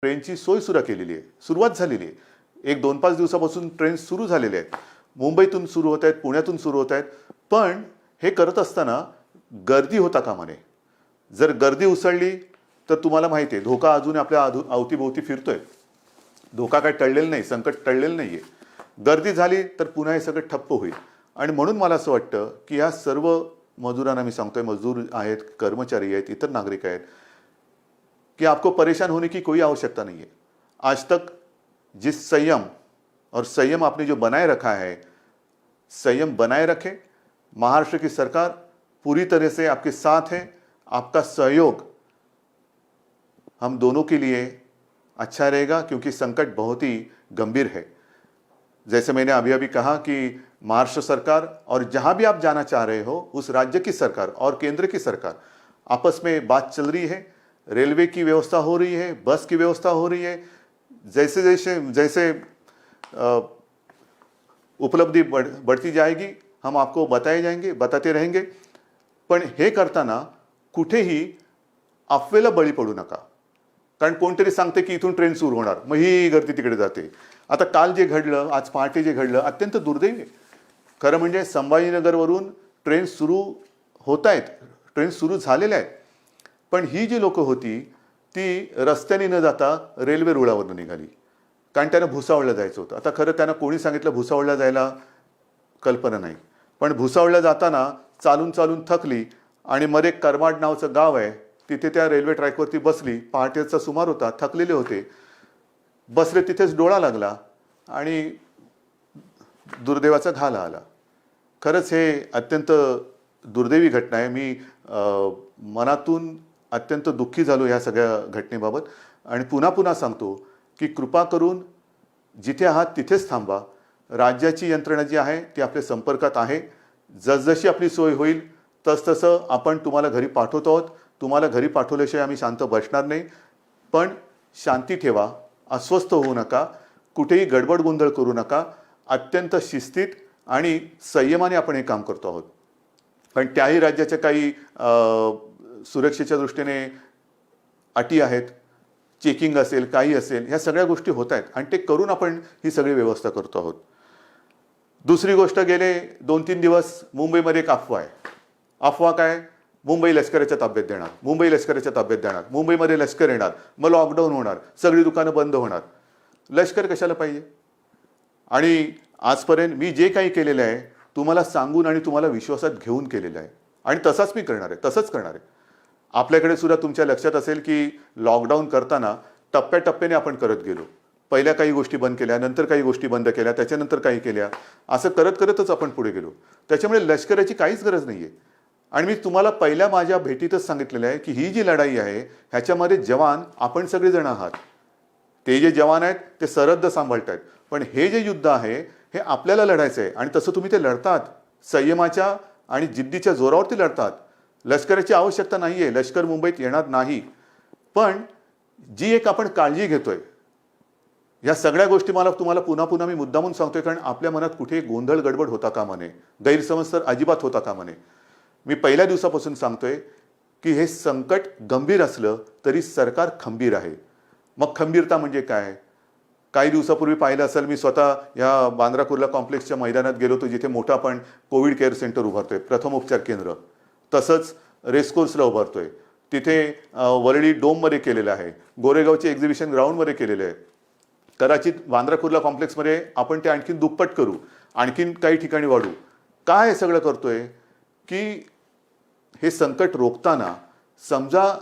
ट्रेनची सोय सुरू केलेली आहे, सुरुवात झालेली आहे. एक 2-5 दिवसापासून ट्रेन सुरू झालेले आहेत. मुंबईतून सुरू होत आहेत, पुण्यातून सुरू होत आहेत. पण हे करत असताना गर्दी होता कामा नये. जर गर्दी उसळली तर तुम्हाला माहिती आहे धोका अजून आपल्या अवतीभोवती फिरतोय. धोका काय टळलेला नाही, संकट टळलेलं नाही आहे. गर्दी झाली तर पुन्हा हे सगळं ठप्प होईल. आणि म्हणून मला असं वाटतं की या सर्व मजुरांना मी सांगतोय, मजदूर आहेत, कर्मचारी आहेत, इतर नागरिक आहेत, कि आपको परेशान होने की कोई आवश्यकता नहीं है. आज तक जिस संयम और संयम आपने जो बनाए रखा है, संयम बनाए रखें. महाराष्ट्र की सरकार पूरी तरह से आपके साथ है. आपका सहयोग हम दोनों के लिए अच्छा रहेगा क्योंकि संकट बहुत ही गंभीर है. जैसे मैंने अभी अभी कहा कि महाराष्ट्र सरकार और जहां भी आप जाना चाह रहे हो उस राज्य की सरकार और केंद्र की सरकार आपस में बात चल रही है. रेलवे की व्यवस्था हो रही है, बस की व्यवस्था हो रही है. जैसे जैसे जैसे उपलब्धि बढ़ती जाएगी हम आपको बताते रहेंगे. पण हे करताना कुठेही अफवेला बळी पडू नका. कारण कोणतरी सांगते की इथून ट्रेन सुरू होणार, मग ही गर्दी तिकडे जाते. आता काल जे घडलं, आज पहाटे जे घडलं, अत्यंत दुर्दैवी आहे. खरं म्हणजे संभाजीनगरवरून ट्रेन सुरू होत आहेत, ट्रेन सुरू झालेल्या आहेत. पण ही जी लोक होती ती रस्त्याने न जाता रेल्वे रुळावरून निघाली, कारण त्यांना भुसावळला जायचं होतं. आता खरं त्यांना कोणी सांगितलं भुसावळला जायला कल्पना नाही. पण भुसावळला जाताना चालून चालून थकली आणि मध्ये करमाड नावचं गाव आहे, तिथे त्या रेल्वे ट्रॅकवरती बसली. पहाटेचा सुमार होता, थकलेले होते, बसले, तिथेच डोळा लागला आणि दुर्दैवाचा घाला आला. खरंच हे अत्यंत दुर्दैवी घटना आहे. मी मनातून अत्यंत दुःखी झालो ह्या सगळ्या घटनेबाबत. आणि पुन्हा पुन्हा सांगतो की कृपा करून जिथे आहात तिथेच थांबा. राज्याची यंत्रणा जी आहे ती आपल्या संपर्कात आहे. जसजशी आपली सोय होईल तसतसं आपण तुम्हाला घरी पाठवतो आहोत. तुम्हाला घरी पाठवल्याशिवाय आम्ही शांत बसणार नाही. पण शांती ठेवा, अस्वस्थ होऊ नका, कुठेही गडबड गोंधळ करू नका. अत्यंत शिस्तीत आणि संयमाने आपण हे काम करतो आहोत. पण त्याही राज्याच्या काही सुरक्षेच्या दृष्टीने अटी आहेत, चेकिंग असेल, काही असेल, ह्या सगळ्या गोष्टी होत आहेत आणि ते करून आपण ही सगळी व्यवस्था करतो आहोत. दुसरी गोष्ट, गेले 2-3 दिवस मुंबईमध्ये एक अफवा आहे. अफवा काय? मुंबई लष्कराच्या ताब्यात देणार, मुंबई लष्कराच्या ताब्यात देणार, मुंबईमध्ये लष्कर येणार, मग लॉकडाऊन होणार, सगळी दुकानं बंद होणार. लष्कर कशाला पाहिजे? आणि आजपर्यंत मी जे काही केलेलं आहे तुम्हाला सांगून आणि तुम्हाला विश्वासात घेऊन केलेलं आहे आणि तसाच मी करणार आहे, तसंच करणार आहे. आपल्याकडे सुद्धा तुमच्या लक्षात असेल की लॉकडाऊन करताना टप्प्याटप्प्याने आपण करत गेलो. पहिल्या काही गोष्टी बंद केल्या, नंतर काही गोष्टी बंद केल्या, त्याच्यानंतर काही केल्या, असं करत करतच आपण पुढे गेलो. त्याच्यामुळे लष्कराची काहीच गरज नाही आहे. आणि मी तुम्हाला पहिल्या माझ्या भेटीतच सांगितलेलं आहे की ही जी लढाई आहे ह्याच्यामध्ये जवान आपण सगळेजण आहात. ते जे जवान आहेत ते सरहद्द सांभाळत आहेत, पण हे जे युद्ध आहे हे आपल्याला लढायचं आहे आणि तसं तुम्ही ते लढतात. संयमाच्या आणि जिद्दीच्या जोरावरती लढतात. लष्कराची आवश्यकता नाही आहे, लष्कर मुंबईत येणार नाही. पण जी एक आपण काळजी घेतोय, या सगळ्या गोष्टी मला तुम्हाला पुन्हा पुन्हा मी मुद्दामून सांगतोय, कारण आपल्या मनात कुठे गोंधळ गडबड होता कामा नये, गैरसमज तर अजिबात होता कामा नये. मी पहिल्या दिवसापासून सांगतोय की हे संकट गंभीर असलं तरी सरकार खंबीर आहे. मग खंबीरता म्हणजे काय? काही दिवसापूर्वी पाहिलं असेल, मी स्वतः या बांद्रा कुर्ला कॉम्प्लेक्सच्या मैदानात गेलो होतो, जिथे मोठा आपण कोविड केअर सेंटर उभारतोय, प्रथम उपचार केंद्र. तसंच रेसकोर्सला उभारतोय, तिथे वरळी डोममध्ये केलेलं आहे, गोरेगावचे एक्झिबिशन ग्राउंडमध्ये केलेलं आहे. कदाचित बांद्रा कुर्ला कॉम्प्लेक्समध्ये आपण ते आणखीन दुप्पट करू, आणखीन काही ठिकाणी वाढू. काय हे सगळं करतोय की हे संकट रोखताना समजा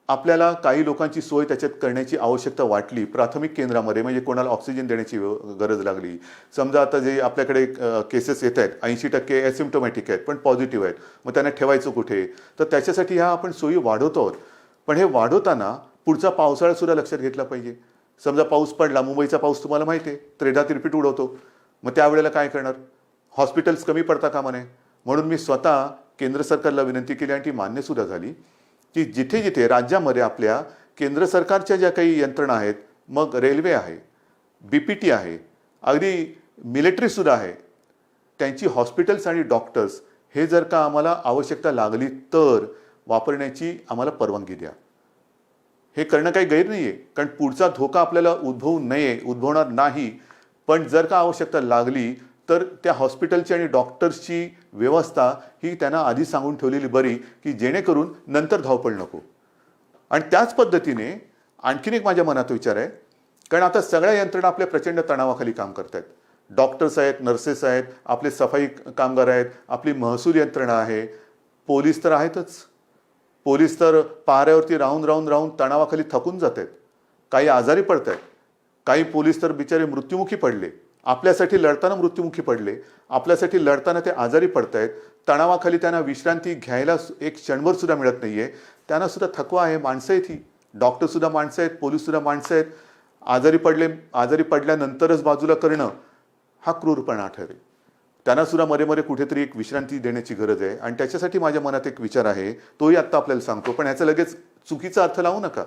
आपल्याला काही लोकांची सोय त्याच्यात करण्याची आवश्यकता वाटली, प्राथमिक केंद्रामध्ये, म्हणजे कोणाला ऑक्सिजन देण्याची गरज लागली. समजा आता जे आपल्याकडे केसेस येत आहेत 80% ॲसिम्प्टोमॅटिक आहेत पण पॉझिटिव्ह आहेत, मग त्यांना ठेवायचं कुठे? तर त्याच्यासाठी ह्या आपण सोयी वाढवतो आहोत. पण हे वाढवताना पुढचा पावसाळा सुद्धा लक्षात घेतला पाहिजे. समजा पाऊस पडला, मुंबईचा पाऊस तुम्हाला माहिती आहे, त्रेधा तिरपीट उडवतो, मग त्यावेळेला काय करणार? हॉस्पिटल्स कमी पडता कामा नये. म्हणून मी स्वतः केंद्र सरकारला विनंती केली आणि ती मान्य सुद्धा झाली की जिथे जिथे राज्यामध्ये आपल्या केंद्र सरकारच्या ज्या काही यंत्रणा आहेत, मग रेल्वे आहे, BPT आहे, अगदी मिलिटरी सुद्धा आहे, त्यांची हॉस्पिटल्स आणि डॉक्टर्स हे जर का आम्हाला आवश्यकता लागली तर वापरण्याची आम्हाला परवानगी द्या. हे करणं काही गैर नाही आहे, कारण पुढचा धोका आपल्याला उद्भवणार नाही. पण जर का आवश्यकता लागली तर त्या हॉस्पिटलची आणि डॉक्टर्सची व्यवस्था ही त्यांना आधी सांगून ठेवलेली बरी, की जेणेकरून नंतर धावपळ नको. आणि त्याच पद्धतीने आणखीन एक माझ्या मनात विचार आहे, कारण आता सगळ्या यंत्रणा आपल्या प्रचंड तणावाखाली काम करत आहेत. डॉक्टर्स आहेत, नर्सेस आहेत, आपले सफाई कामगार आहेत, आपली महसूल यंत्रणा आहे, पोलीस तर आहेतच. पोलीस तर पाऱ्यावरती राहून तणावाखाली थकून जात आहेत, काही आजारी पडत आहेत. काही पोलीस तर बिचारे मृत्युमुखी पडले, आपल्यासाठी लढताना मृत्युमुखी पडले, आपल्यासाठी लढताना ते आजारी पडत आहेत. तणावाखाली त्यांना विश्रांती घ्यायला एक क्षणभर सुद्धा मिळत नाहीये. त्यांना सुद्धा थकवा आहे. माणसं आहेत ही, डॉक्टर सुद्धा माणसं आहेत, पोलीस सुद्धा माणसं आहेत. आजारी पडल्यानंतरच बाजूला करणं हा क्रूरपणा ठरेल. त्यांना सुद्धा मरे कुठेतरी एक विश्रांती देण्याची गरज आहे. आणि त्याच्यासाठी माझ्या मनात एक विचार आहे, तोही आत्ता आपल्याला सांगतो, पण ह्याचा लगेच चुकीचा अर्थ लावू नका.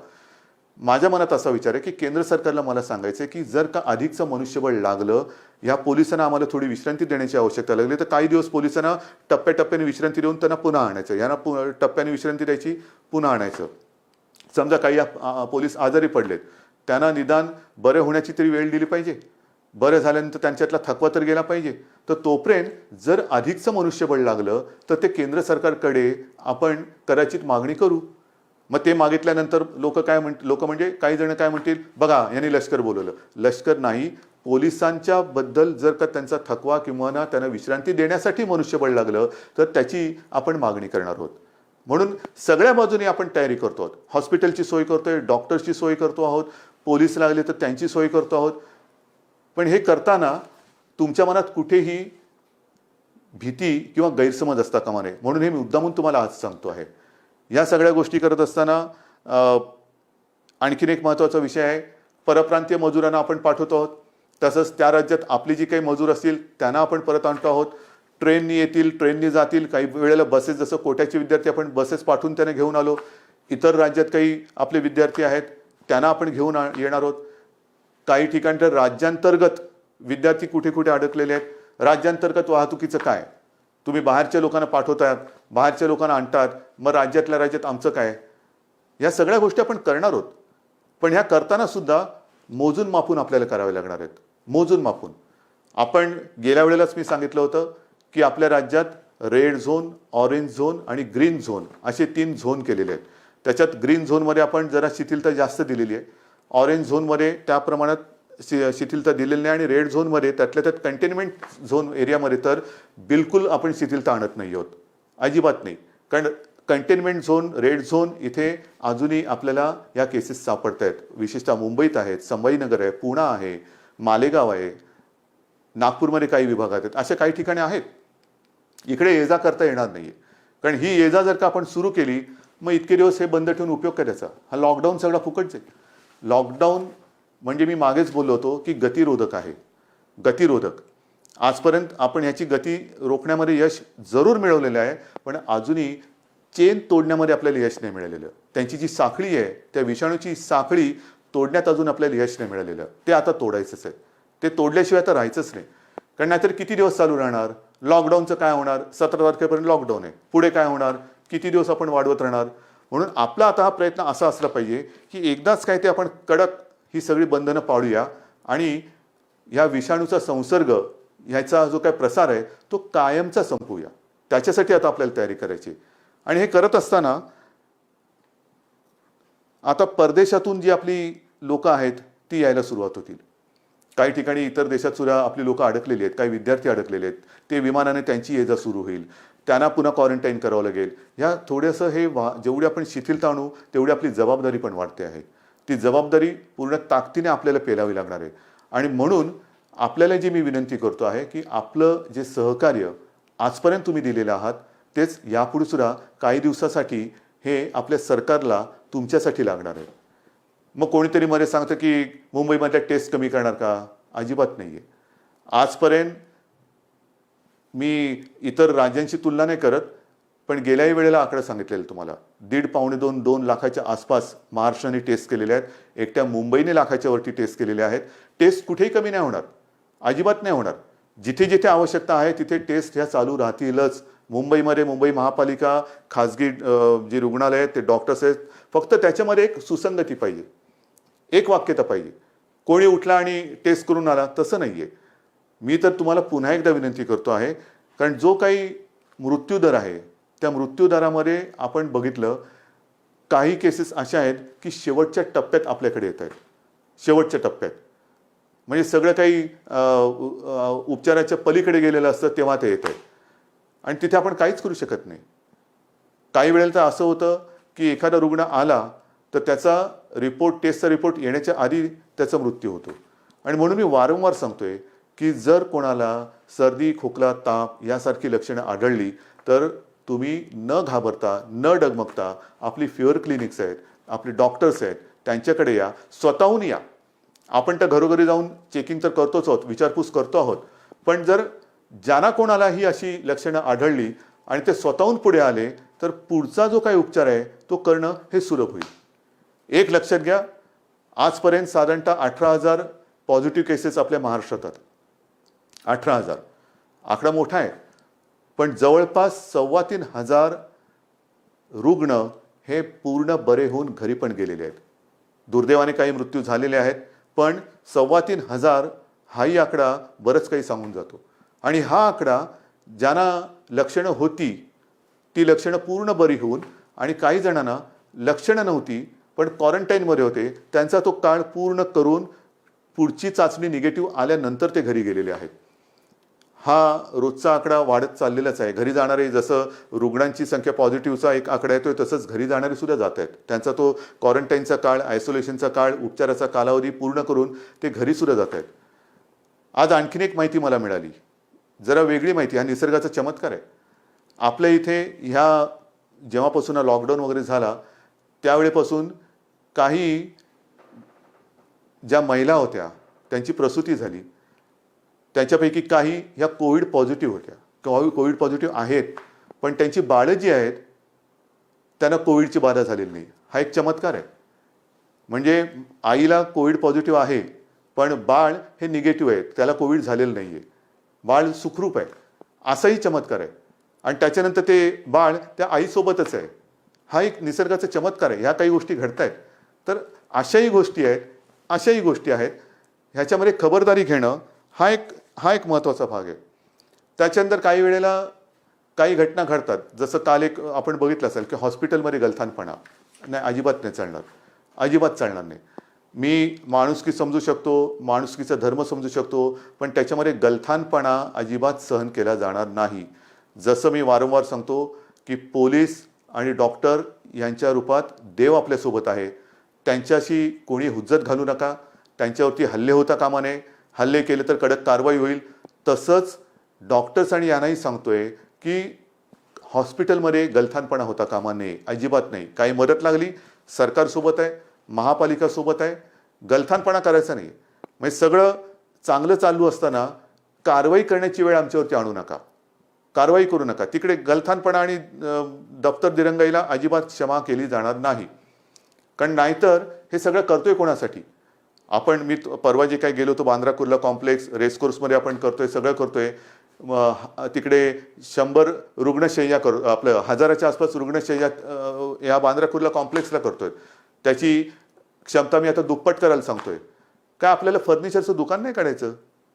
माझ्या मनात असा विचार आहे की केंद्र सरकारला मला सांगायचं आहे की जर का अधिकचं मनुष्यबळ लागलं, या पोलिसांना आम्हाला थोडी विश्रांती देण्याची आवश्यकता लागली, तर काही दिवस पोलिसांना टप्प्याटप्प्याने विश्रांती देऊन त्यांना पुन्हा आणायचं, यांना टप्प्याने विश्रांती द्यायची, पुन्हा आणायचं. समजा काही पोलीस आजारी पडलेत, त्यांना निदान बरे होण्याची तरी वेळ दिली पाहिजे. बरं झाल्यानंतर त्यांच्यातला थकवा तर गेला पाहिजे. तर तोपर्यंत जर अधिकचं मनुष्यबळ लागलं तर ते केंद्र सरकारकडे आपण कदाचित मागणी करू. मग ते मागितल्यानंतर लोक म्हणजे काही जण काय म्हणतील, बघा यांनी लष्कर बोलवलं. लष्कर नाही, पोलिसांच्या बद्दल जर का त्यांचा थकवा किंवा ना त्यांना विश्रांती देण्यासाठी मनुष्यबळ लागलं तर त्याची आपण मागणी करणार आहोत. म्हणून सगळ्या बाजूने आपण तयारी करतो आहोत. हॉस्पिटलची सोय करतोय, डॉक्टर्सची सोय करतो आहोत, पोलीस लागले तर त्यांची सोय करतो आहोत. पण हे करताना तुमच्या मनात कुठेही भीती किंवा गैरसमज असता कामा नये. म्हणून हे मी मुद्दामून तुम्हाला आज सांगतो आहे. या सगळ्या गोष्टी करत असताना आणखीन एक महत्त्वाचा विषय आहे, परप्रांतीय मजुरांना आपण पाठवतो आहोत. तसंच त्या राज्यात आपली जी काही मजूर असतील त्यांना आपण परत आणतो आहोत. ट्रेननी येतील, ट्रेननी जातील. काही वेळेला बसेस, जसं कोट्याचे विद्यार्थी आपण बसेस पाठवून त्यांना घेऊन आलो. इतर राज्यात काही आपले विद्यार्थी आहेत त्यांना आपण घेऊन येणार आहोत. काही ठिकाणी तर राज्यांतर्गत विद्यार्थी कुठे कुठे अडकलेले आहेत. राज्यांतर्गत वाहतुकीचं काय, तुम्ही बाहेरच्या लोकांना पाठवतात, बाहेरच्या लोकांना आणतात, मग राज्यातल्या राज्यात आमचं काय. या सगळ्या गोष्टी आपण करणार आहोत. पण ह्या करताना सुद्धा मोजून मापून आपल्याला करावे लागणार आहेत. मोजून मापून. आपण गेल्या वेळेलाच मी सांगितलं होतं की आपल्या राज्यात रेड झोन, ऑरेंज झोन आणि ग्रीन झोन असे 3 झोन केलेले आहेत. त्याच्यात ग्रीन झोनमध्ये आपण जरा शिथिलता जास्त दिलेली आहे. ऑरेंज झोनमध्ये त्या प्रमाणात शिथिलता दिलेली नाही. आणि रेड झोनमध्ये त्यातल्या त्यात कंटेनमेंट झोन एरियामध्ये तर बिलकुल आपण शिथिलता आणत नाही आहोत, अजिबात नाही. कारण कंटेनमेंट झोन, रेड झोन इथे अजूनही आपल्याला या केसेस सापडत आहेत. विशेषतः मुंबईत आहेत, संभाजीनगर आहे, पुणे आहे, मालेगाव आहे, नागपूरमध्ये काही विभागात आहेत, अशा काही ठिकाणी आहेत. इकडे ये जा करता येणार नाहीये. कारण ही ये जा जर का आपण सुरू केली, मग इतके दिवस हे बंद ठेवून उपयोग करायचा. हा लॉकडाऊन सगळा फुकटच आहे. लॉकडाऊन म्हणजे मी मागेच बोललो होतो की गतिरोधक आहे. गतिरोधक. आजपर्यंत आपण याची गती रोखण्यामध्ये यश जरूर मिळवलेलं आहे, पण अजूनही चेन तोडण्यामध्ये आपल्याला यश नाही मिळालेलं. त्यांची जी साखळी आहे, त्या विषाणूची साखळी तोडण्यात अजून आपल्याला यश नाही मिळालेलं. ते आता तोडायचंच आहे. ते तोडल्याशिवाय आता राहायचंच नाही. कारण नाहीतर किती दिवस चालू राहणार. लॉकडाऊनचं काय होणार, 17 तारखेपर्यंत लॉकडाऊन आहे, पुढे काय होणार, किती दिवस आपण वाढवत राहणार. म्हणून आपला आता हा प्रयत्न असा असला पाहिजे की एकदाच काय ते आपण कडक ही सगळी बंधनं पाळूया आणि या विषाणूचा संसर्ग, ह्याचा जो काय प्रसार आहे तो कायमचा संपवूया. त्याच्यासाठी आता आपल्याला तयारी करायची. आणि हे करत असताना आता परदेशातून जी आपली लोक आहेत ती यायला सुरुवात होतील. काही ठिकाणी इतर देशात सुद्धा आपली लोक अडकलेली आहेत, काही विद्यार्थी अडकलेले आहेत. ते विमानाने त्यांची ये जा सुरू होईल, त्यांना पुन्हा क्वारंटाईन करावं लागेल. ह्या थोडंसं हे जेवढी आपण शिथिलता आणू तेवढी आपली जबाबदारी पण वाढते आहे. ती जबाबदारी पूर्ण ताकदीने आपल्याला पेलावी लागणार आहे. आणि म्हणून आपल्याला जी मी विनंती करतो आहे की आपलं जे सहकार्य आजपर्यंत तुम्ही दिलेलं आहात तेच यापुढे सुद्धा काही दिवसासाठी हे आपल्या सरकारला तुमच्यासाठी लागणार आहे. मग कोणीतरी मध्ये सांगतं की मुंबईमधल्या टेस्ट कमी करणार का, अजिबात नाही आहे. आजपर्यंत मी इतर राज्यांची तुलना नाही करत, पण गेल्याही वेळेला आकडा सांगितलेला तुम्हाला, 1.5-2 लाखाच्या आसपास महाराष्ट्राने टेस्ट केलेले आहेत. एकट्या मुंबईने लाखाच्या वरती टेस्ट केलेले आहेत. टेस्ट कुठेही कमी नाही होणार, अजिबात नाही होणार. जिथे जिथे आवश्यकता आहे तिथे टेस्ट ह्या चालू राहतीलच. मुंबईमध्ये मुंबई महापालिका, खाजगी जी रुग्णालय आहेत, ते डॉक्टर्स आहेत, फक्त त्याच्यामध्ये एक सुसंगती पाहिजे, एक वाक्यता पाहिजे. कोणी उठला आणि टेस्ट करून आला तसं नाही आहे. मी तर तुम्हाला पुन्हा एकदा विनंती करतो आहे, कारण जो काही मृत्यूदर आहे त्या मृत्यूदरामध्ये आपण बघितलं काही केसेस अशा आहेत की शेवटच्या टप्प्यात आपल्याकडे येत आहेत, शेवटच्या टप्प्यात. म्हणजे सगळं काही उपचाराच्या पलीकडे गेलेलं असतं तेव्हा ते येत आहेत आणि तिथे आपण काहीच करू शकत नाही. काही वेळेला तर असं होतं की एखादा रुग्ण आला तर त्याचा रिपोर्ट, टेस्टचा रिपोर्ट येण्याच्या आधी त्याचा मृत्यू होतो. आणि म्हणून मी वारंवार सांगतोय की जर कोणाला सर्दी, खोकला, ताप यासारखी लक्षणं आढळली तर तुम्ही न घाबरता, न डगमगता आपली फिवर क्लिनिक्स आहेत, आपले डॉक्टर्स आहेत, त्यांच्याकडे या, स्वतःहून या. आपण तर घरोघरी जाऊन चेकिंग तर करतोच आहोत, विचारपूस करतो आहोत, पण जर ज्यांना कोणाला ही अशी लक्षणं आढळली आणि ते स्वतःहून पुढे आले तर पुढचा जो काही उपचार आहे तो करणं हे सुलभ होईल. एक लक्षात घ्या, आजपर्यंत साधारणतः 18,000 पॉझिटिव्ह केसेस आपल्या महाराष्ट्रात आहेत. 18,000 आकडा मोठा आहे, पण जवळपास 3,25,000 रुग्ण हे पूर्ण बरे होऊन घरी पण गेलेले आहेत. दुर्दैवाने काही मृत्यू झालेले आहेत, पण 3,25,000 हाही आकडा बरंच काही सांगून जातो. आणि हा आकडा ज्यांना लक्षणं होती ती लक्षणं पूर्ण बरी होऊन, आणि काही जणांना लक्षणं नव्हती पण क्वारंटाईनमध्ये होते, त्यांचा तो काळ पूर्ण करून पुढची चाचणी निगेटिव्ह आल्यानंतर ते घरी गेलेले आहेत. हा रोजचा आकडा वाढत चाललेलाच आहे. घरी जाणारे, जसं रुग्णांची संख्या पॉझिटिव्हचा एक आकडा येतोय तसंच घरी जाणारे सुद्धा जात आहेत. त्यांचा तो क्वारंटाईनचा काळ, आयसोलेशनचा काळ, उपचाराचा कालावधी पूर्ण करून ते घरी सुद्धा जात आहेत. आज आणखीन एक माहिती मला मिळाली, जरा वेगळी माहिती. हा निसर्गाचा चमत्कार आहे. आपल्या इथे ह्या जेव्हापासून हा लॉकडाऊन वगैरे झाला त्यावेळेपासून काही ज्या महिला होत्या त्यांची प्रसूती झाली, त्याच्यापैकी काही ह्या कोविड पॉझिटिव्ह होत्या, कोविड पॉझिटिव्ह आहेत, पण त्यांची बाळं जी आहेत त्यांना कोविडची बाधा झालेली नाही. हा एक चमत्कार आहे. म्हणजे आईला कोविड पॉझिटिव्ह आहे पण बाळ हे निगेटिव्ह आहे, त्याला कोविड झालेलं नाही आहे, बाळ सुखरूप आहे, असाही चमत्कार आहे. आणि त्याच्यानंतर ते बाळ त्या आईसोबतच आहे. हा एक निसर्गाचा चमत्कार आहे. ह्या काही गोष्टी घडत आहेत. तर अशाही गोष्टी आहेत, ह्याच्यामध्ये खबरदारी घेणं हा एक महत्त्वाचा भाग आहे. त्याच्यानंतर काही वेळेला काही घटना घडतात, जसं काल एक आपण बघितलं असेल की हॉस्पिटलमध्ये गलथानपणा. नाही, अजिबात नाही चालणार, अजिबात चालणार नाही. मी माणुसकी समजू शकतो, माणुसकीचा धर्म समजू शकतो, पण त्याच्यामध्ये गलथानपणा अजिबात सहन केला जाणार नाही. जसं मी वारंवार सांगतो की पोलीस आणि डॉक्टर यांच्या रूपात देव आपल्यासोबत आहे. त्यांच्याशी कोणी हुज्जत घालू नका, त्यांच्यावरती हल्ले होता कामा नये. हल्ले केले तर कडक कारवाई होईल. तसंच डॉक्टर्स आणि यांनाही सांगतोय की हॉस्पिटलमध्ये गलथानपणा होता कामा नये, अजिबात नाही. काही मदत लागली सरकारसोबत आहे, महापालिकासोबत आहे, गलथानपणा करायचा नाही. म्हणजे सगळं चांगलं चालू असताना कारवाई करण्याची वेळ आमच्यावरती आणू नका, कारवाई करू नका. तिकडे गलथानपणा आणि दप्तर दिरंगाईला अजिबात क्षमा केली जाणार नाही. कारण नाहीतर हे सगळं करतोय कोणासाठी? मी परवा जे काही गेलो होतो बांद्रा कुर्ला कॉम्प्लेक्स, रेसकोर्समध्ये आपण करतोय, सगळं करतोय. तिकडे 100 रुग्णशय्या आपलं 1000च्या आसपास रुग्णशय्या या बांद्रा कुर्ला कॉम्प्लेक्सला करतोय. त्याची क्षमता मी आता दुप्पट करायला सांगतोय. काय आपल्याला फर्निचरचं दुकान नाही काढायचं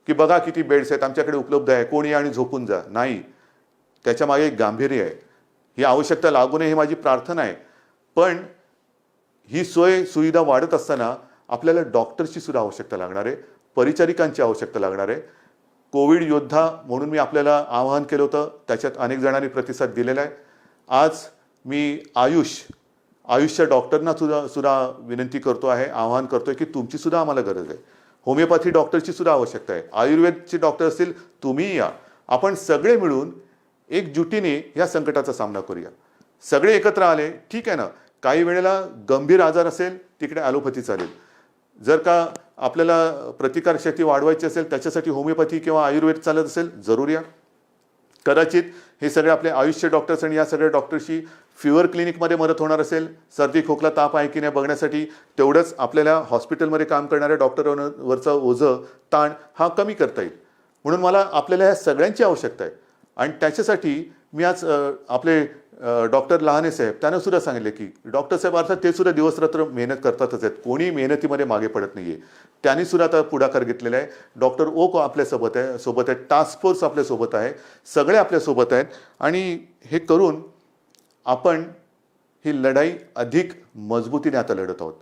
की बघा किती बेड्स आहेत आमच्याकडे उपलब्ध आहे, कोणी आणि झोपून जा. नाही, त्याच्या मागे एक गांभीर्य आहे. ही आवश्यकता लागू नये ही माझी प्रार्थना आहे. पण ही सोय सुविधा वाढत असताना आपल्याला डॉक्टर्सची सुद्धा आवश्यकता लागणार आहे, परिचारिकांची आवश्यकता लागणार आहे. कोविड योद्धा म्हणून मी आपल्याला आवाहन केलं होतं, त्याच्यात अनेक जणांनी प्रतिसाद दिलेला आहे. आज मी आयुषच्या डॉक्टरना सुद्धा विनंती करतो आहे, आवाहन करतोय की तुमची सुद्धा आम्हाला गरज आहे. होमिओपॅथी डॉक्टरची सुद्धा आवश्यकता आहे. आयुर्वेदचे डॉक्टर असतील, तुम्ही या. आपण सगळे मिळून एकजुटीने या संकटाचा सामना करूया. सगळे एकत्र आले, ठीक आहे ना. काही वेळेला गंभीर आजार असेल तिकडे ॲलोपॅथी चालेल. जर का आपल्याला प्रतिकारशक्ती वाढवायची असेल त्याच्यासाठी होमिओपॅथी किंवा आयुर्वेद चालत असेल, जरूर या. कदाचित हे सगळे आपले आयुषचे डॉक्टर्स आणि या सगळ्या डॉक्टरशी फिवर क्लिनिकमध्ये मदत होणार असेल, सर्दी खोकला ताप आहे की नाही बघण्यासाठी, तेवढंच आपल्याला हॉस्पिटलमध्ये काम करणाऱ्या डॉक्टरांवरचा ओझं ताण हा कमी करता येईल. म्हणून मला आपल्याला ह्या सगळ्यांची आवश्यकता आहे. आणि त्याच्यासाठी मी आज आपले डॉक्टर लहाने साहेब त्यांना सुद्धा सांगितले की डॉक्टर साहेब अर्थात ते सुद्धा दिवसरात्र मेहनत करतातच आहेत, कोणी मेहनतीमध्ये मागे पडत नाहीये. त्यांनी सुद्धा आता पुढाकार घेतलेला आहे. डॉक्टर ओक आपल्यासोबत आहे, टास्क फोर्स आपल्यासोबत आहे, सगळे आपल्यासोबत आहेत आणि हे करून आपण ही लढाई अधिक मजबूतीने आता लढत आहोत.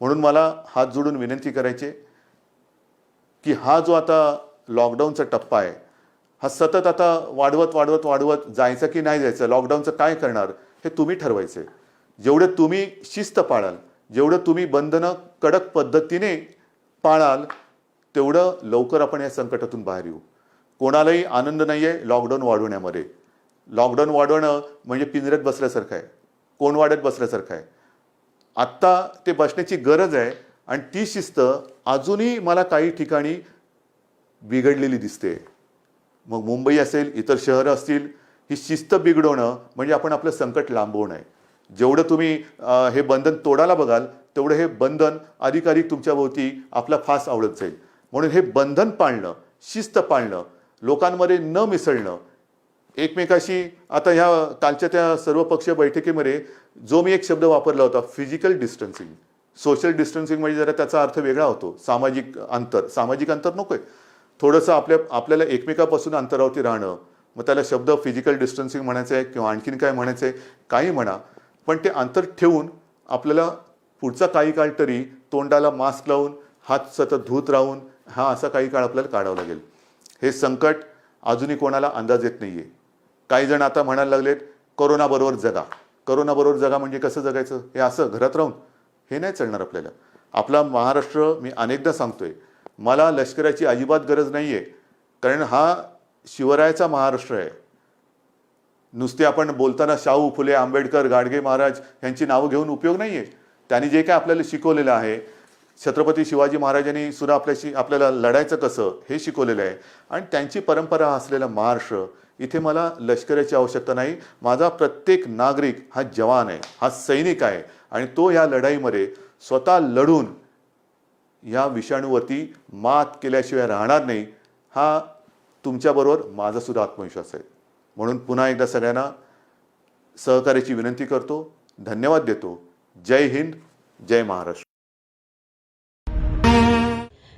म्हणून मला हात जोडून विनंती करायची की हा जो आता लॉकडाऊनचा टप्पा आहे हा सतत आता वाढवत जायचं की नाही जायचं, लॉकडाऊनचं काय करणार हे तुम्ही ठरवायचं आहे. जेवढं तुम्ही शिस्त पाळाल, जेवढं तुम्ही बंधनं कडक पद्धतीने पाळाल, तेवढं लवकर आपण या संकटातून बाहेर येऊ. कोणालाही आनंद नाही आहे लॉकडाऊन वाढवण्यामध्ये. लॉकडाऊन वाढवणं म्हणजे पिंजऱ्यात बसल्यासारखं आहे, कोण वाढत बसल्यासारखं आहे. आत्ता ते बसण्याची गरज आहे आणि ती शिस्त अजूनही मला काही ठिकाणी बिघडलेली दिसते. मग मुंबई असेल, इतर शहरं असतील, ही शिस्त बिघडवणं म्हणजे आपण आपलं संकट लांबवणं आहे. जेवढं तुम्ही हे बंधन तोडायला बघाल तेवढं हे बंधन अधिकाधिक तुमच्या भोवती आपला फास आवडत जाईल. म्हणून हे बंधन पाळणं, शिस्त पाळणं, लोकांमध्ये न मिसळणं, एकमेकाशी आता ह्या कालच्या त्या सर्वपक्षीय बैठकीमध्ये जो मी एक शब्द वापरला होता फिजिकल डिस्टन्सिंग, सोशल डिस्टन्सिंग म्हणजे जरा त्याचा अर्थ वेगळा होतो. सामाजिक अंतर नकोय. थोडंसं आपल्याला एकमेकापासून अंतरावरती राहणं, मग त्याला शब्द फिजिकल डिस्टन्सिंग म्हणायचं आहे किंवा आणखीन काय म्हणायचं आहे काही म्हणा, पण ते अंतर ठेवून आपल्याला पुढचा काही काळ तरी तोंडाला मास्क लावून हात सतत धुत राहून हा असा काही काळ आपल्याला काढावं लागेल. हे संकट अजूनही कोणाला अंदाज येत नाहीये. काही जण आता म्हणायला लागलेत कोरोनाबरोबर जगा. कोरोनाबरोबर जगा म्हणजे कसं जगायचं, हे असं घरात राहून हे नाही चालणार आपल्याला. आपला महाराष्ट्र, मी अनेकदा सांगतोय, मला लष्कराची अजिबात गरज नाहीये, कारण हा शिवरायाचा महाराष्ट्र आहे. नुसते आपण बोलताना शाहू फुले, आंबेडकर, गाडगे महाराज यांची नावं घेऊन उपयोग नाहीये. त्यांनी जे काय आपल्याला शिकवलेलं आहे, छत्रपती शिवाजी महाराजांनी सुद्धा आपल्याला लढायचं कसं हे शिकवलेलं आहे आणि त्यांची परंपरा असलेला महाराष्ट्र, इथे मला लष्कराची आवश्यकता नाही. माझा प्रत्येक नागरिक हा जवान आहे, हा सैनिक आहे आणि तो या लढाईमध्ये स्वतः लढून या विषाणूवरती मात केल्याशिवाय राहणार नाही. हा तुमच्याबरोबर माझा सुद्धा आत्मविश्वास आहे. म्हणून पुन्हा एकदा सगळ्यांना सहकार्याची विनंती करतो, धन्यवाद देतो. जय हिंद, जय Maharashtra.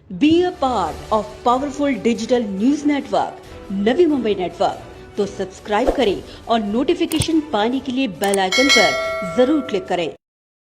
Be a part of powerful digital news network, Navi Mumbai network. तो सब्सक्राइब करें और नोटिफिकेशन पाने के लिए बेल आइकन पर जरूर क्लिक करें.